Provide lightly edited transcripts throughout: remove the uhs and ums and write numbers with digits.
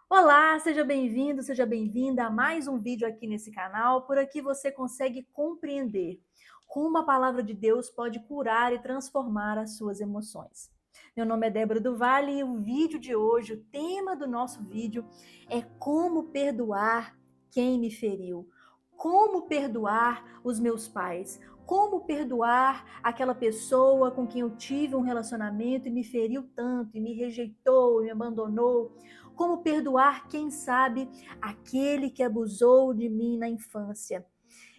Olá, seja bem-vindo, seja bem-vinda a mais um vídeo aqui nesse canal. Por aqui você consegue compreender como a palavra de Deus pode curar e transformar as suas emoções. Meu nome é Débora do Vale e o vídeo de hoje, o tema do nosso vídeo é como perdoar quem me feriu. Como perdoar os meus pais? Como perdoar aquela pessoa com quem eu tive um relacionamento e me feriu tanto, e me rejeitou, e me abandonou? Como perdoar, quem sabe, aquele que abusou de mim na infância?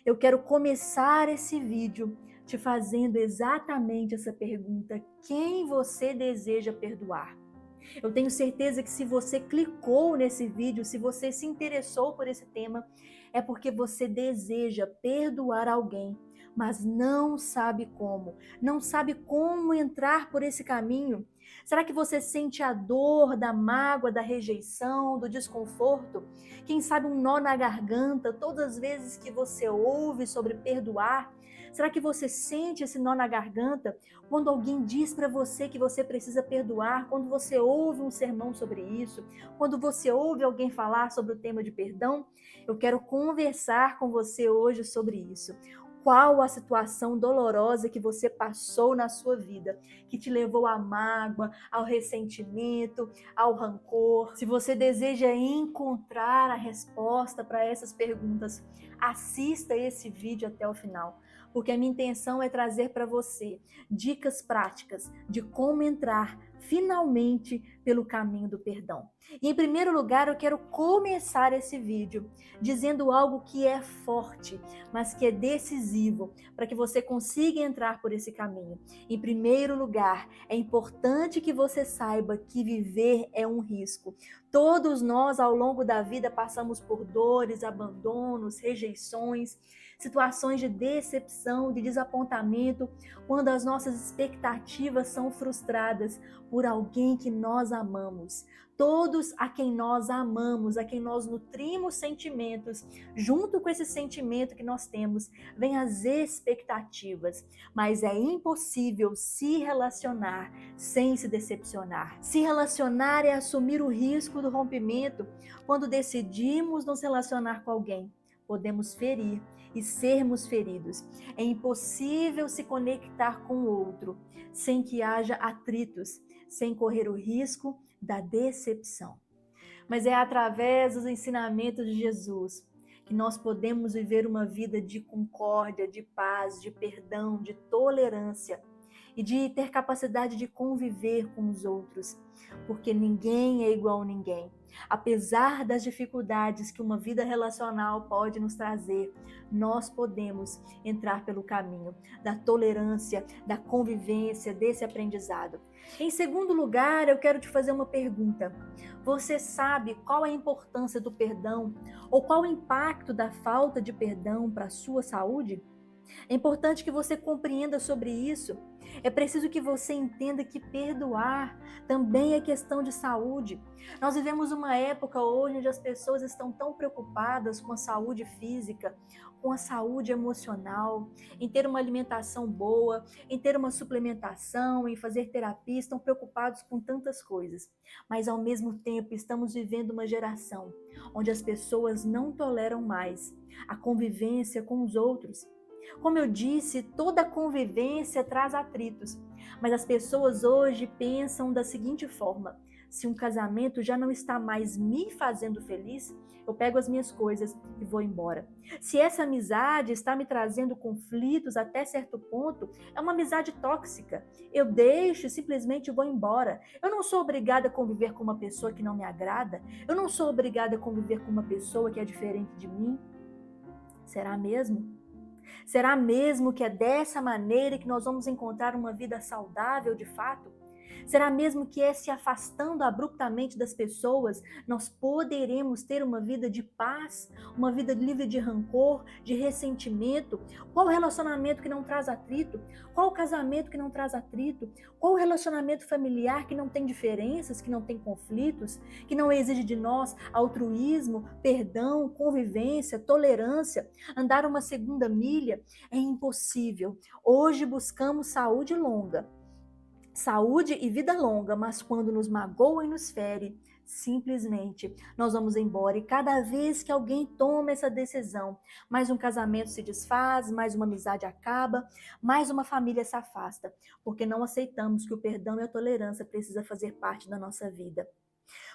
Eu quero começar esse vídeo te fazendo exatamente essa pergunta: quem você deseja perdoar? Eu tenho certeza que se você clicou nesse vídeo, se você se interessou por esse tema, é porque você deseja perdoar alguém, mas não sabe como entrar por esse caminho. Será que você sente a dor da mágoa, da rejeição, do desconforto? Quem sabe um nó na garganta todas as vezes que você ouve sobre perdoar? Será que você sente esse nó na garganta quando alguém diz para você que você precisa perdoar, quando você ouve um sermão sobre isso, quando você ouve alguém falar sobre o tema de perdão? Eu quero conversar com você hoje sobre isso. Qual a situação dolorosa que você passou na sua vida, que te levou à mágoa, ao ressentimento, ao rancor? Se você deseja encontrar a resposta para essas perguntas, assista esse vídeo até o final, porque a minha intenção é trazer para você dicas práticas de como entrar finalmente pelo caminho do perdão. E em primeiro lugar, eu quero começar esse vídeo dizendo algo que é forte, mas que é decisivo para que você consiga entrar por esse caminho. Em primeiro lugar, é importante que você saiba que viver é um risco. Todos nós, ao longo da vida, passamos por dores, abandonos, rejeições, situações de decepção, de desapontamento, quando as nossas expectativas são frustradas por alguém que nós amamos. Todos a quem nós amamos, a quem nós nutrimos sentimentos, junto com esse sentimento que nós temos, vem as expectativas, mas é impossível se relacionar sem se decepcionar. Se relacionar é assumir o risco do rompimento. Quando decidimos nos relacionar com alguém, podemos ferir e sermos feridos. É impossível se conectar com o outro sem que haja atritos, sem correr o risco da decepção. Mas é através dos ensinamentos de Jesus que nós podemos viver uma vida de concórdia, de paz, de perdão, de tolerância e de ter capacidade de conviver com os outros, porque ninguém é igual a ninguém. Apesar das dificuldades que uma vida relacional pode nos trazer, nós podemos entrar pelo caminho da tolerância, da convivência, desse aprendizado. Em segundo lugar, eu quero te fazer uma pergunta. Você sabe qual a importância do perdão ou qual o impacto da falta de perdão para a sua saúde? É importante que você compreenda sobre isso. É preciso que você entenda que perdoar também é questão de saúde. Nós vivemos uma época hoje onde as pessoas estão tão preocupadas com a saúde física, com a saúde emocional, em ter uma alimentação boa, em ter uma suplementação, em fazer terapia, estão preocupados com tantas coisas. Mas ao mesmo tempo estamos vivendo uma geração onde as pessoas não toleram mais a convivência com os outros. Como eu disse, toda convivência traz atritos, mas as pessoas hoje pensam da seguinte forma: se um casamento já não está mais me fazendo feliz, eu pego as minhas coisas e vou embora. Se essa amizade está me trazendo conflitos até certo ponto, é uma amizade tóxica. Eu deixo e simplesmente vou embora. Eu não sou obrigada a conviver com uma pessoa que não me agrada. Eu não sou obrigada a conviver com uma pessoa que é diferente de mim. Será mesmo? Será mesmo que é dessa maneira que nós vamos encontrar uma vida saudável de fato? Será mesmo que é se afastando abruptamente das pessoas, nós poderemos ter uma vida de paz, uma vida livre de rancor, de ressentimento? Qual relacionamento que não traz atrito? Qual casamento que não traz atrito? Qual relacionamento familiar que não tem diferenças, que não tem conflitos, que não exige de nós altruísmo, perdão, convivência, tolerância, andar uma segunda milha? É impossível. Hoje buscamos saúde e vida longa, mas quando nos magoa e nos fere, Simplesmente, nós vamos embora e cada vez que alguém toma essa decisão, mais um casamento se desfaz, mais uma amizade acaba, mais uma família se afasta, porque não aceitamos que o perdão e a tolerância precisam fazer parte da nossa vida.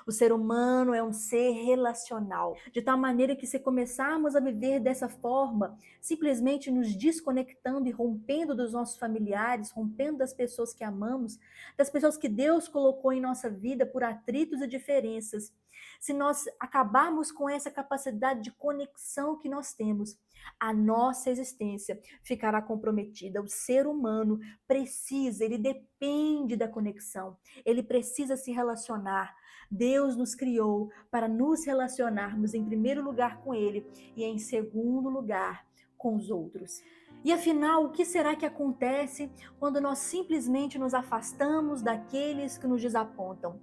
O ser humano é um ser relacional, de tal maneira que se começarmos a viver dessa forma, simplesmente nos desconectando e rompendo dos nossos familiares, rompendo das pessoas que amamos, das pessoas que Deus colocou em nossa vida por atritos e diferenças, se nós acabarmos com essa capacidade de conexão que nós temos, a nossa existência ficará comprometida. O ser humano precisa, ele depende da conexão, ele precisa se relacionar. Deus nos criou para nos relacionarmos em primeiro lugar com Ele e em segundo lugar com os outros. E afinal, o que será que acontece quando nós simplesmente nos afastamos daqueles que nos desapontam?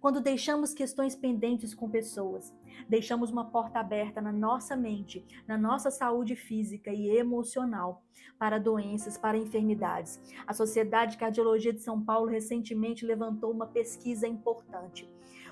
Quando deixamos questões pendentes com pessoas, deixamos uma porta aberta na nossa mente, na nossa saúde física e emocional, para doenças, para enfermidades. A Sociedade de Cardiologia de São Paulo recentemente levantou uma pesquisa importante,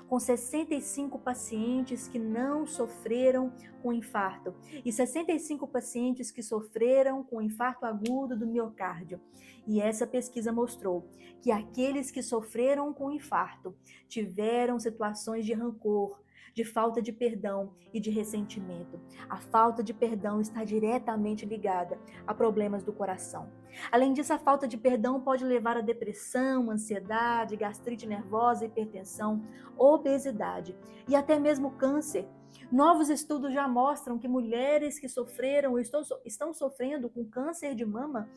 com 65 pacientes que não sofreram com infarto e 65 pacientes que sofreram com infarto agudo do miocárdio. E essa pesquisa mostrou que aqueles que sofreram com infarto tiveram situações de rancor, de falta de perdão e de ressentimento. A falta de perdão está diretamente ligada a problemas do coração. Além disso, a falta de perdão pode levar a depressão, ansiedade, gastrite nervosa, hipertensão, obesidade e até mesmo câncer. Novos estudos já mostram que mulheres que sofreram ou estão sofrendo com câncer de mama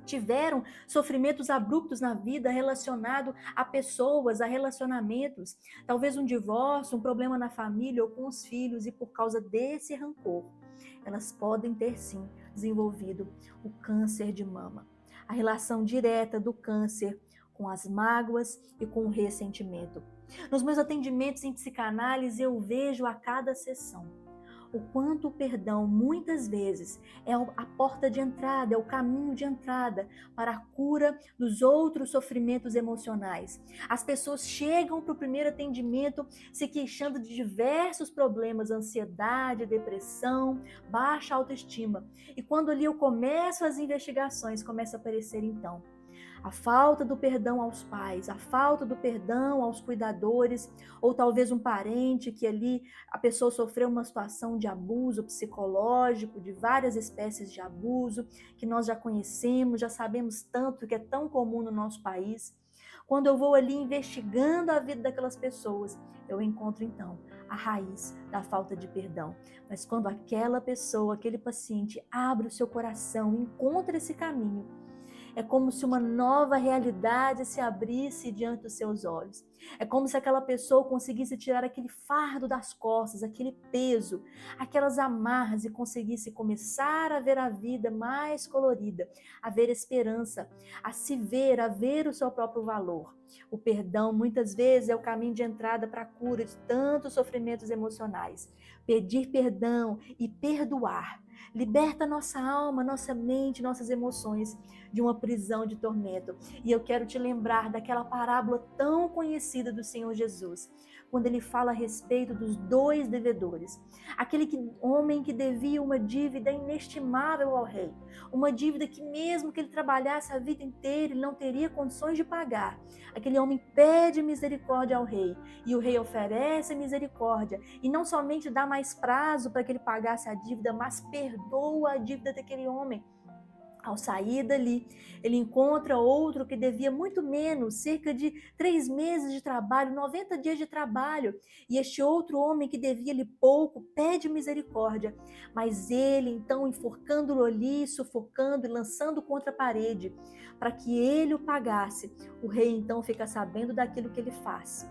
tiveram sofrimentos abruptos na vida relacionado a pessoas, a relacionamentos, talvez um divórcio, um problema na família ou com os filhos, e por causa desse rancor, elas podem ter sim desenvolvido o câncer de mama. A relação direta do câncer com as mágoas e com o ressentimento. Nos meus atendimentos em psicanálise, eu vejo a cada sessão o quanto o perdão, muitas vezes, é a porta de entrada, é o caminho de entrada para a cura dos outros sofrimentos emocionais. As pessoas chegam para o primeiro atendimento se queixando de diversos problemas, ansiedade, depressão, baixa autoestima. E quando ali eu começo as investigações, começa a aparecer então a falta do perdão aos pais, a falta do perdão aos cuidadores, ou talvez um parente que ali a pessoa sofreu uma situação de abuso psicológico, de várias espécies de abuso, que nós já conhecemos, já sabemos tanto, que é tão comum no nosso país. Quando eu vou ali investigando a vida daquelas pessoas, eu encontro então a raiz da falta de perdão. Mas quando aquela pessoa, aquele paciente abre o seu coração, encontra esse caminho, é como se uma nova realidade se abrisse diante dos seus olhos. É como se aquela pessoa conseguisse tirar aquele fardo das costas, aquele peso, aquelas amarras, e conseguisse começar a ver a vida mais colorida, a ver esperança, a se ver, a ver o seu próprio valor. O perdão muitas vezes é o caminho de entrada para a cura de tantos sofrimentos emocionais. Pedir perdão e perdoar liberta nossa alma, nossa mente, nossas emoções de uma prisão de tormento. E eu quero te lembrar daquela parábola tão conhecida do Senhor Jesus, quando ele fala a respeito dos dois devedores. Aquele homem que devia uma dívida inestimável ao rei, uma dívida que mesmo que ele trabalhasse a vida inteira, ele não teria condições de pagar. Aquele homem pede misericórdia ao rei, e o rei oferece misericórdia, e não somente dá mais prazo para que ele pagasse a dívida, mas perdoa a dívida daquele homem. Ao sair dali, ele encontra outro que devia muito menos, cerca de 3 meses de trabalho, 90 dias de trabalho. E este outro homem que devia-lhe pouco, pede misericórdia. Mas ele, então, enforcando-o ali, sufocando e lançando contra a parede, para que ele o pagasse. O rei, então, fica sabendo daquilo que ele faz.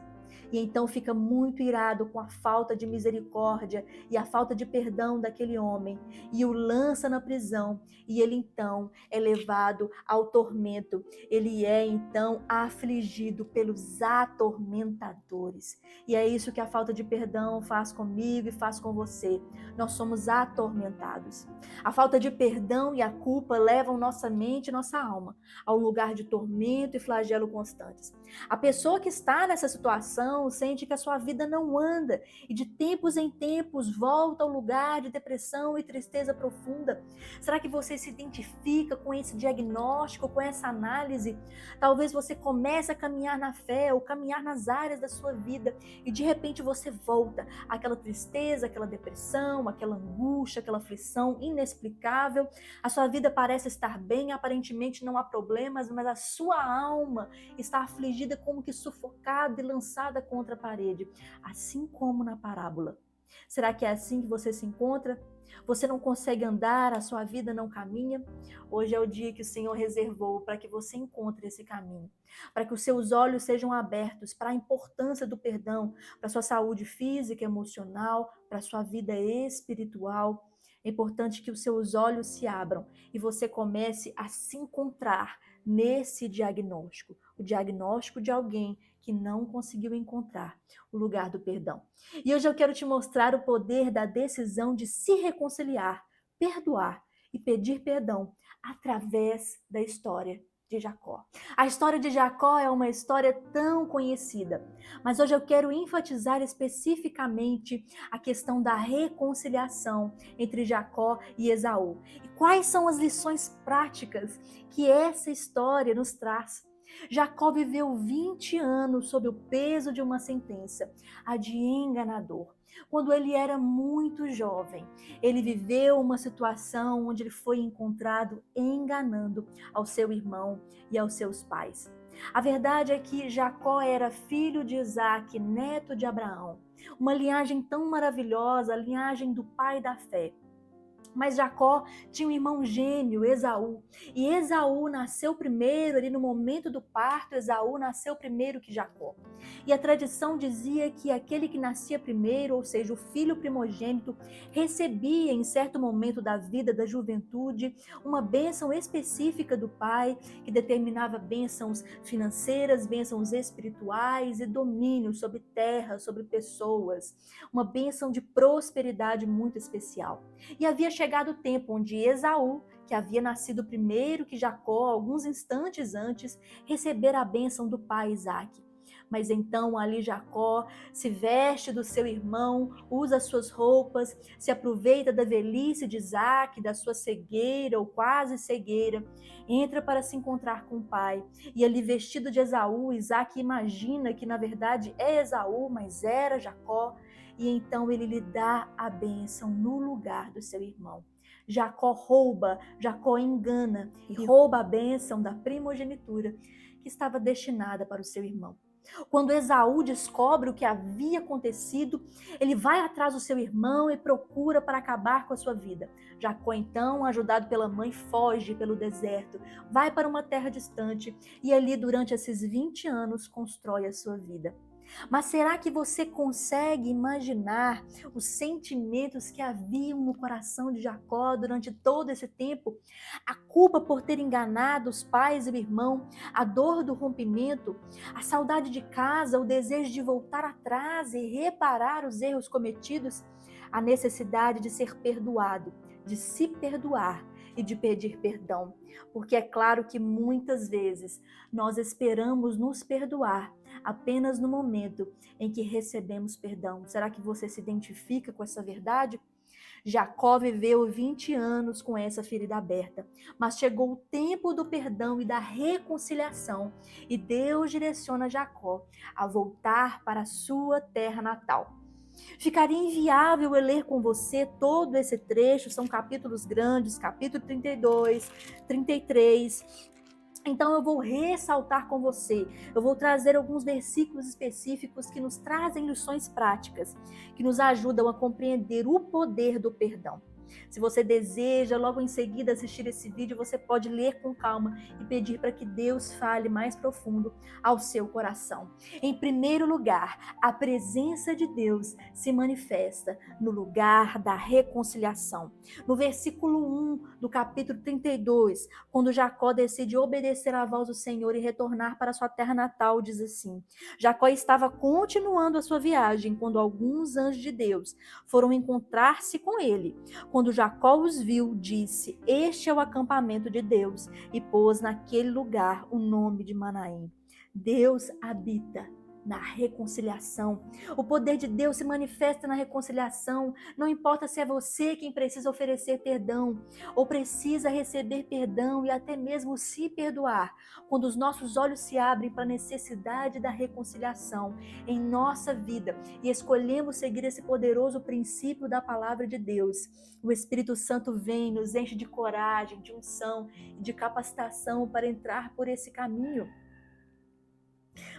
E então fica muito irado com a falta de misericórdia e a falta de perdão daquele homem, e o lança na prisão, e ele então é levado ao tormento. Ele é então afligido pelos atormentadores. E é isso que a falta de perdão faz comigo e faz com você. Nós somos atormentados. A falta de perdão e a culpa levam nossa mente e nossa alma a um lugar de tormento e flagelo constantes. A pessoa que está nessa situação, depressão, sente que a sua vida não anda e de tempos em tempos volta ao lugar de depressão e tristeza profunda? Será que você se identifica com esse diagnóstico, com essa análise? Talvez você comece a caminhar na fé ou caminhar nas áreas da sua vida e de repente você volta àquela tristeza, aquela depressão, aquela angústia, aquela aflição inexplicável. A sua vida parece estar bem, aparentemente não há problemas, mas a sua alma está afligida, como que sufocada e lançada contra a parede, assim como na parábola. Será que é assim que você se encontra? Você não consegue andar, a sua vida não caminha? Hoje é o dia que o Senhor reservou para que você encontre esse caminho, para que os seus olhos sejam abertos para a importância do perdão, para a sua saúde física, emocional, para a sua vida espiritual. É importante que os seus olhos se abram e você comece a se encontrar nesse diagnóstico, o diagnóstico de alguém que não conseguiu encontrar o lugar do perdão. E hoje eu quero te mostrar o poder da decisão de se reconciliar, perdoar e pedir perdão através da história de Jacó. A história de Jacó é uma história tão conhecida, mas hoje eu quero enfatizar especificamente a questão da reconciliação entre Jacó e Esaú. E quais são as lições práticas que essa história nos traz? Jacó viveu 20 anos sob o peso de uma sentença, a de enganador. Quando ele era muito jovem, ele viveu uma situação onde ele foi encontrado enganando ao seu irmão e aos seus pais. A verdade é que Jacó era filho de Isaque, neto de Abraão. Uma linhagem tão maravilhosa, a linhagem do pai da fé. Mas Jacó tinha um irmão gêmeo, Esaú. E Esaú nasceu primeiro, ali no momento do parto, Esaú nasceu primeiro que Jacó. E a tradição dizia que aquele que nascia primeiro, ou seja, o filho primogênito, recebia em certo momento da vida, da juventude, uma bênção específica do pai, que determinava bênçãos financeiras, bênçãos espirituais e domínio sobre terra, sobre pessoas. Uma bênção de prosperidade muito especial. E havia chegado o tempo onde Esaú, que havia nascido primeiro que Jacó, alguns instantes antes, recebera a bênção do pai Isaque. Mas então ali Jacó se veste do seu irmão, usa suas roupas, se aproveita da velhice de Isaque, da sua cegueira ou quase cegueira, entra para se encontrar com o pai. E ali vestido de Esaú, Isaque imagina que na verdade é Esaú, mas era Jacó. E então ele lhe dá a bênção no lugar do seu irmão. Jacó rouba, Jacó engana e rouba a bênção da primogenitura que estava destinada para o seu irmão. Quando Esaú descobre o que havia acontecido, ele vai atrás do seu irmão e procura para acabar com a sua vida. Jacó, então, ajudado pela mãe, foge pelo deserto, vai para uma terra distante e ali, durante esses 20 anos, constrói a sua vida. Mas será que você consegue imaginar os sentimentos que haviam no coração de Jacó durante todo esse tempo? A culpa por ter enganado os pais e o irmão, a dor do rompimento, a saudade de casa, o desejo de voltar atrás e reparar os erros cometidos, a necessidade de ser perdoado, de se perdoar e de pedir perdão. Porque é claro que muitas vezes nós esperamos nos perdoar apenas no momento em que recebemos perdão. Será que você se identifica com essa verdade? Jacó viveu 20 anos com essa ferida aberta, mas chegou o tempo do perdão e da reconciliação, e Deus direciona Jacó a voltar para a sua terra natal. Ficaria inviável eu ler com você todo esse trecho, são capítulos grandes, capítulo 32, 33. Então eu vou ressaltar com você, eu vou trazer alguns versículos específicos que nos trazem lições práticas, que nos ajudam a compreender o poder do perdão. Se você deseja logo em seguida assistir esse vídeo, você pode ler com calma e pedir para que Deus fale mais profundo ao seu coração. Em primeiro lugar, a presença de Deus se manifesta no lugar da reconciliação. No versículo 1 do capítulo 32, quando Jacó decide obedecer à voz do Senhor e retornar para sua terra natal, diz assim: Jacó estava continuando a sua viagem quando alguns anjos de Deus foram encontrar-se com ele. Quando Jacó os viu, disse: Este é o acampamento de Deus, e pôs naquele lugar o nome de Manaim. Deus habita na reconciliação. O poder de Deus se manifesta na reconciliação. Não importa se é você quem precisa oferecer perdão, ou precisa receber perdão e até mesmo se perdoar. Quando os nossos olhos se abrem para a necessidade da reconciliação em nossa vida e escolhemos seguir esse poderoso princípio da palavra de Deus, o Espírito Santo vem, nos enche de coragem, de unção e de capacitação para entrar por esse caminho,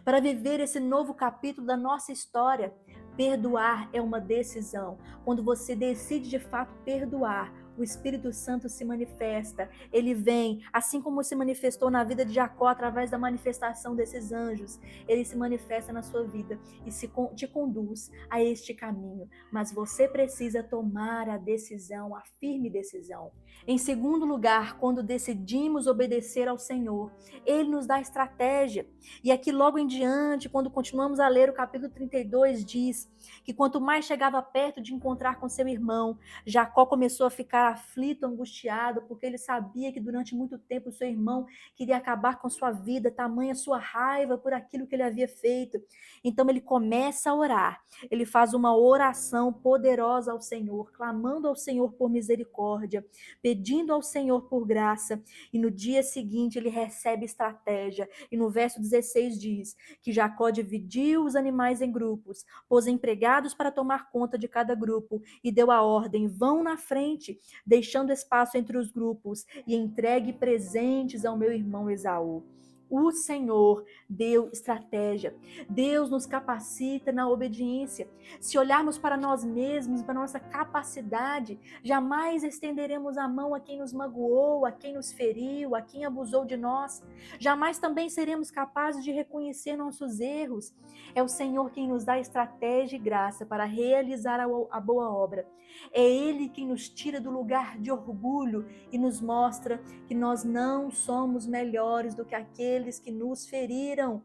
para viver esse novo capítulo da nossa história. Perdoar é uma decisão. Quando você decide de fato perdoar, o Espírito Santo se manifesta. Ele vem, assim como se manifestou na vida de Jacó através da manifestação desses anjos. Ele se manifesta na sua vida e te conduz a este caminho. Mas você precisa tomar a decisão, a firme decisão. Em segundo lugar, quando decidimos obedecer ao Senhor, Ele nos dá estratégia. E aqui logo em diante, quando continuamos a ler o capítulo 32, diz que quanto mais chegava perto de encontrar com seu irmão, Jacó começou a ficar aflito, angustiado, porque ele sabia que durante muito tempo seu irmão queria acabar com sua vida, tamanha sua raiva por aquilo que ele havia feito. Então ele começa a orar, ele faz uma oração poderosa ao Senhor, clamando ao Senhor por misericórdia, pedindo ao Senhor por graça, e no dia seguinte ele recebe estratégia. E no verso 16 diz que Jacó dividiu os animais em grupos, pôs empregados para tomar conta de cada grupo e deu a ordem: vão na frente, deixando espaço entre os grupos, e entregue presentes ao meu irmão Esaú. O Senhor deu estratégia. Deus nos capacita na obediência. Se olharmos para nós mesmos, para nossa capacidade, jamais estenderemos a mão a quem nos magoou, a quem nos feriu, a quem abusou de nós. Jamais também seremos capazes de reconhecer nossos erros. É o Senhor quem nos dá estratégia e graça para realizar a boa obra. É Ele quem nos tira do lugar de orgulho e nos mostra que nós não somos melhores do que aqueles que nos feriram.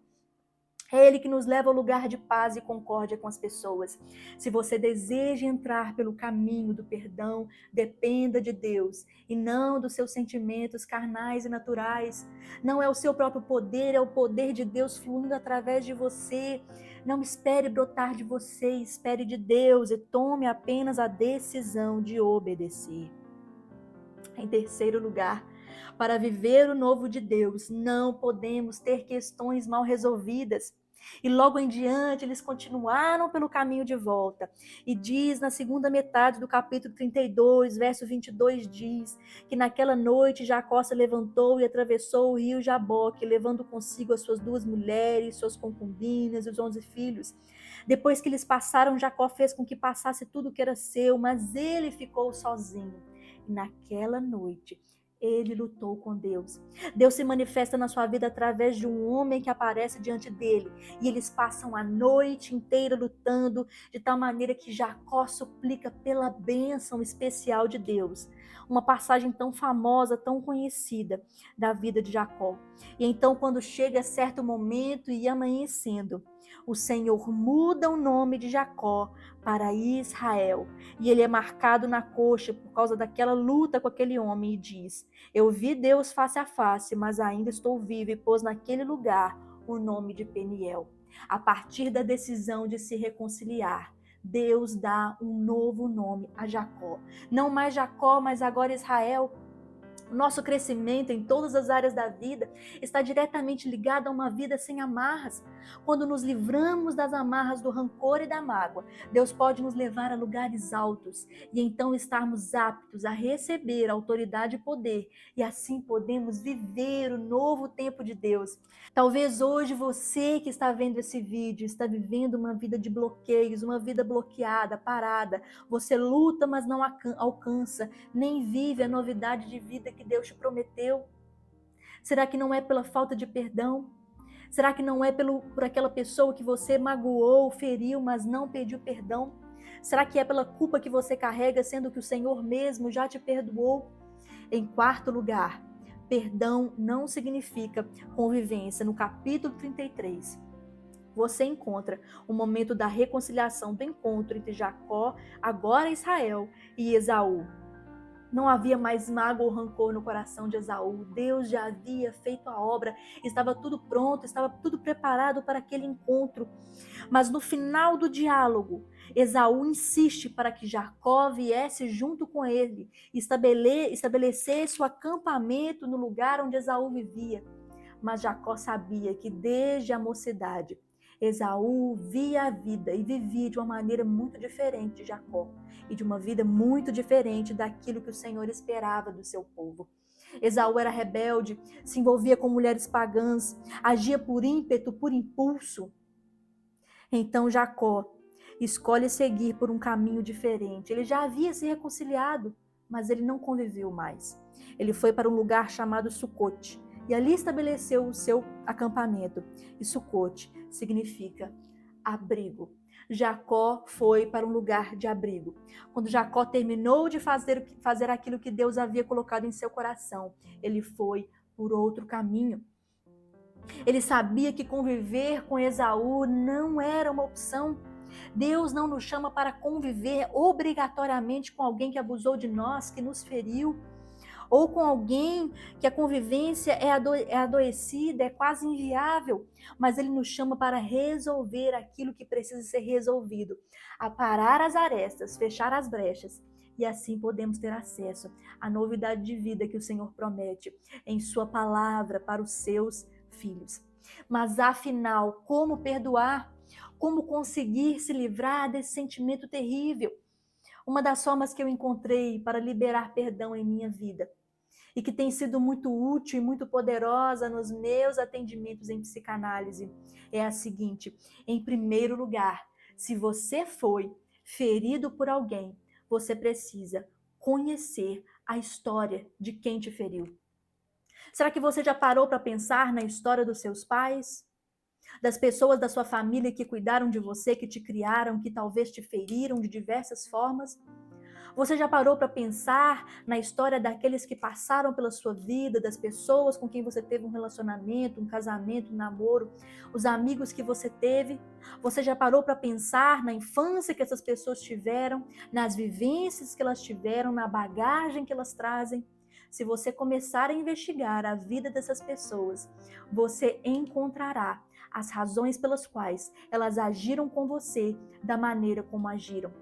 É Ele que nos leva ao lugar de paz e concórdia com as pessoas. Se você deseja entrar pelo caminho do perdão, dependa de Deus e não dos seus sentimentos carnais e naturais. Não é o seu próprio poder, é o poder de Deus fluindo através de você. Não espere brotar de você, espere de Deus e tome apenas a decisão de obedecer. Em terceiro lugar, para viver o novo de Deus, não podemos ter questões mal resolvidas. E logo em diante, eles continuaram pelo caminho de volta. E diz na segunda metade do capítulo 32, verso 22, diz que naquela noite Jacó se levantou e atravessou o rio Jaboque, levando consigo as suas 2 mulheres, suas concubinas e os 11 filhos. Depois que eles passaram, Jacó fez com que passasse tudo que era seu, mas ele ficou sozinho. E naquela noite, ele lutou com Deus. Deus se manifesta na sua vida através de um homem que aparece diante dele. E eles passam a noite inteira lutando, de tal maneira que Jacó suplica pela bênção especial de Deus. Uma passagem tão famosa, tão conhecida da vida de Jacó. E então, quando chega certo momento e amanhecendo, o Senhor muda o nome de Jacó para Israel. E ele é marcado na coxa por causa daquela luta com aquele homem e diz: eu vi Deus face a face, mas ainda estou vivo, e pôs naquele lugar o nome de Peniel. A partir da decisão de se reconciliar, Deus dá um novo nome a Jacó. Não mais Jacó, mas agora Israel. O nosso crescimento em todas as áreas da vida está diretamente ligado a uma vida sem amarras. Quando nos livramos das amarras do rancor e da mágoa, Deus pode nos levar a lugares altos e então estarmos aptos a receber autoridade e poder, e assim podemos viver o novo tempo de Deus. Talvez hoje você que está vendo esse vídeo está vivendo uma vida de bloqueios, uma vida bloqueada, parada. Você luta, mas não alcança, nem vive a novidade de vida que Deus te prometeu. Será que não é pela falta de perdão? Será que não é por aquela pessoa que você magoou, feriu, mas não pediu perdão? Será que é pela culpa que você carrega, sendo que o Senhor mesmo já te perdoou? Em quarto lugar, perdão não significa convivência. No capítulo 33, você encontra o momento da reconciliação, do encontro entre Jacó, agora Israel, e Esaú. Não havia mais mágoa ou rancor no coração de Esaú. Deus já havia feito a obra, estava tudo pronto, estava tudo preparado para aquele encontro. Mas no final do diálogo, Esaú insiste para que Jacó viesse junto com ele, estabelecesse o acampamento no lugar onde Esaú vivia. Mas Jacó sabia que desde a mocidade, Esaú via a vida e vivia de uma maneira muito diferente de Jacó, e de uma vida muito diferente daquilo que o Senhor esperava do seu povo. Esaú era rebelde, se envolvia com mulheres pagãs, agia por ímpeto, por impulso. Então Jacó escolhe seguir por um caminho diferente. Ele já havia se reconciliado, mas ele não conviveu mais. Ele foi para um lugar chamado Sucote e ali estabeleceu o seu acampamento. E Sucote significa abrigo. Jacó foi para um lugar de abrigo. Quando Jacó terminou de fazer aquilo que Deus havia colocado em seu coração, ele foi por outro caminho. Ele sabia que conviver com Esaú não era uma opção. Deus não nos chama para conviver obrigatoriamente com alguém que abusou de nós, que nos feriu, ou com alguém que a convivência é adoecida, é quase inviável, mas Ele nos chama para resolver aquilo que precisa ser resolvido, aparar as arestas, fechar as brechas, e assim podemos ter acesso à novidade de vida que o Senhor promete em Sua palavra para os seus filhos. Mas afinal, como perdoar? Como conseguir se livrar desse sentimento terrível? Uma das formas que eu encontrei para liberar perdão em minha vida e que tem sido muito útil e muito poderosa nos meus atendimentos em psicanálise é a seguinte: em primeiro lugar, se você foi ferido por alguém, você precisa conhecer a história de quem te feriu. Será que você já parou para pensar na história dos seus pais? Das pessoas da sua família que cuidaram de você, que te criaram, que talvez te feriram de diversas formas? Você já parou para pensar na história daqueles que passaram pela sua vida, das pessoas com quem você teve um relacionamento, um casamento, um namoro, os amigos que você teve? Você já parou para pensar na infância que essas pessoas tiveram, nas vivências que elas tiveram, na bagagem que elas trazem? Se você começar a investigar a vida dessas pessoas, você encontrará as razões pelas quais elas agiram com você da maneira como agiram.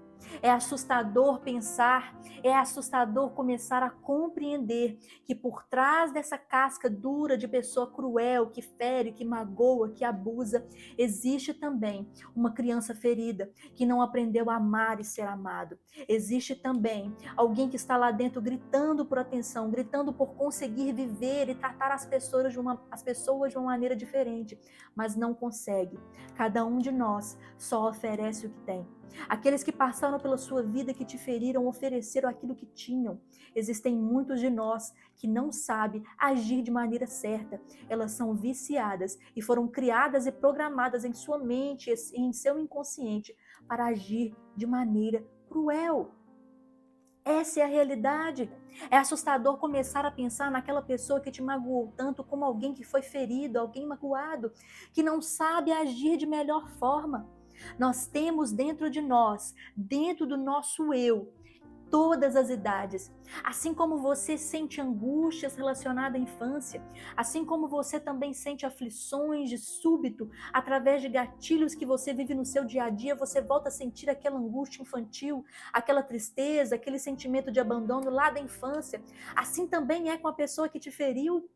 É assustador pensar, é assustador começar a compreender que por trás dessa casca dura de pessoa cruel, que fere, que magoa, que abusa, existe também uma criança ferida, que não aprendeu a amar e ser amado. Existe também alguém que está lá dentro gritando por atenção, gritando por conseguir viver e tratar as pessoas de uma maneira diferente, mas não consegue. Cada um de nós só oferece o que tem. Aqueles que passaram pela sua vida, que te feriram, ofereceram aquilo que tinham. Existem muitos de nós que não sabem agir de maneira certa. Elas são viciadas e foram criadas e programadas em sua mente e em seu inconsciente para agir de maneira cruel. Essa é a realidade. É assustador começar a pensar naquela pessoa que te magoou tanto como alguém que foi ferido, alguém magoado, que não sabe agir de melhor forma. Nós temos dentro de nós, dentro do nosso eu, todas as idades. Assim como você sente angústias relacionadas à infância, assim como você também sente aflições de súbito, através de gatilhos que você vive no seu dia a dia, você volta a sentir aquela angústia infantil, aquela tristeza, aquele sentimento de abandono lá da infância. Assim também é com a pessoa que te feriu.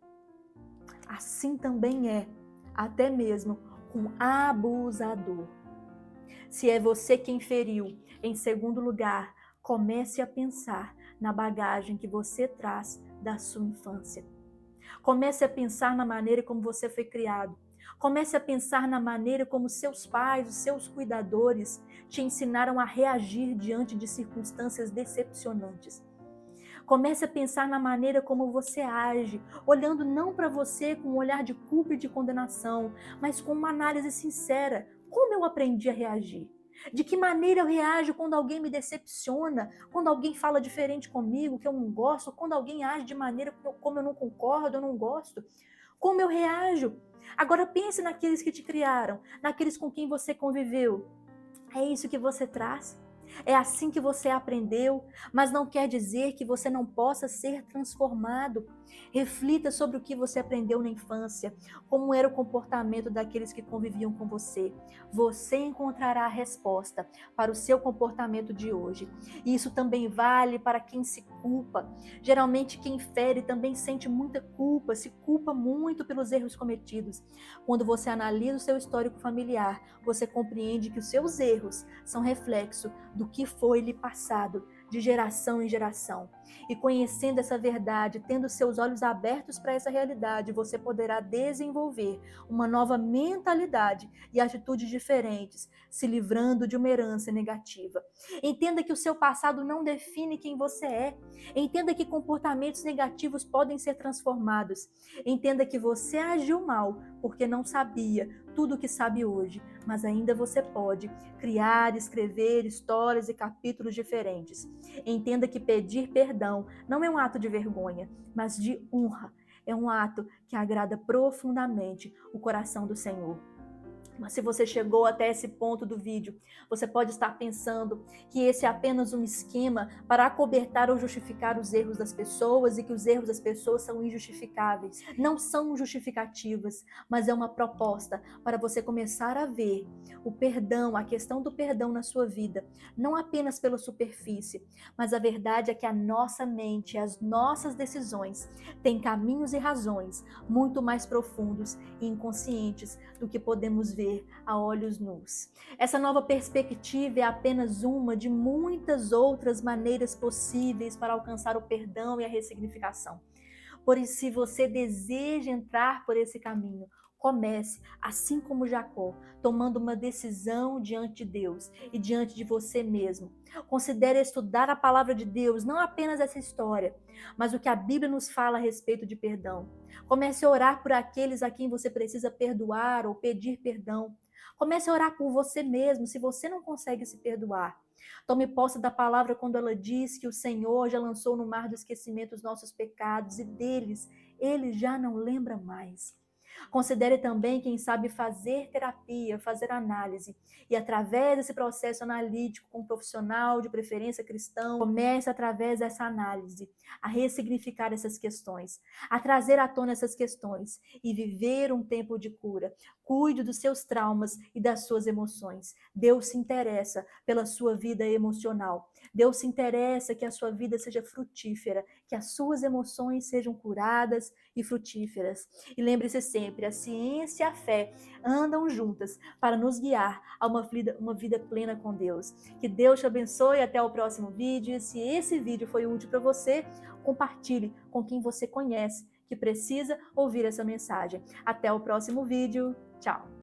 Assim também é, até mesmo com abusador. Se é você quem feriu, em segundo lugar, comece a pensar na bagagem que você traz da sua infância. Comece a pensar na maneira como você foi criado. Comece a pensar na maneira como seus pais, os seus cuidadores, te ensinaram a reagir diante de circunstâncias decepcionantes. Comece a pensar na maneira como você age, olhando não para você com um olhar de culpa e de condenação, mas com uma análise sincera. Como eu aprendi a reagir? De que maneira eu reajo quando alguém me decepciona, quando alguém fala diferente comigo, que eu não gosto, quando alguém age de maneira como eu não concordo, eu não gosto? Como eu reajo? Agora pense naqueles que te criaram, naqueles com quem você conviveu. É isso que você traz? É assim que você aprendeu, mas não quer dizer que você não possa ser transformado. Reflita sobre o que você aprendeu na infância, como era o comportamento daqueles que conviviam com você. Você encontrará a resposta para o seu comportamento de hoje. E isso também vale para quem se culpa. Geralmente quem fere também sente muita culpa, se culpa muito pelos erros cometidos. Quando você analisa o seu histórico familiar, você compreende que os seus erros são reflexo do que foi lhe passado de geração em geração. E conhecendo essa verdade, tendo seus olhos abertos para essa realidade, você poderá desenvolver uma nova mentalidade e atitudes diferentes, se livrando de uma herança negativa. Entenda que o seu passado não define quem você é. Entenda que comportamentos negativos podem ser transformados. Entenda que você agiu mal porque não sabia tudo o que sabe hoje, mas ainda você pode criar, escrever histórias e capítulos diferentes. Entenda que pedir perdão não é um ato de vergonha, mas de honra. É um ato que agrada profundamente o coração do Senhor. Mas se você chegou até esse ponto do vídeo, você pode estar pensando que esse é apenas um esquema para acobertar ou justificar os erros das pessoas e que os erros das pessoas são injustificáveis. Não são justificativas, mas é uma proposta para você começar a ver o perdão, a questão do perdão na sua vida, não apenas pela superfície, mas a verdade é que a nossa mente, as nossas decisões têm caminhos e razões muito mais profundos e inconscientes do que podemos ver a olhos nus. Essa nova perspectiva é apenas uma de muitas outras maneiras possíveis para alcançar o perdão e a ressignificação. Por isso, se você deseja entrar por esse caminho, comece, assim como Jacó, tomando uma decisão diante de Deus e diante de você mesmo. Considere estudar a palavra de Deus, não apenas essa história, mas o que a Bíblia nos fala a respeito de perdão. Comece a orar por aqueles a quem você precisa perdoar ou pedir perdão. Comece a orar por você mesmo, se você não consegue se perdoar. Tome posse da palavra quando ela diz que o Senhor já lançou no mar do esquecimento os nossos pecados e deles ele já não lembra mais. Considere também quem sabe fazer terapia, fazer análise. E através desse processo analítico com um profissional, de preferência cristão, comece através dessa análise a ressignificar essas questões, a trazer à tona essas questões e viver um tempo de cura. Cuide dos seus traumas e das suas emoções. Deus se interessa pela sua vida emocional. Deus se interessa que a sua vida seja frutífera, que as suas emoções sejam curadas e frutíferas. E lembre-se sempre, a ciência e a fé andam juntas para nos guiar a uma vida plena com Deus. Que Deus te abençoe, até o próximo vídeo. E se esse vídeo foi útil para você, compartilhe com quem você conhece que precisa ouvir essa mensagem. Até o próximo vídeo. Tchau!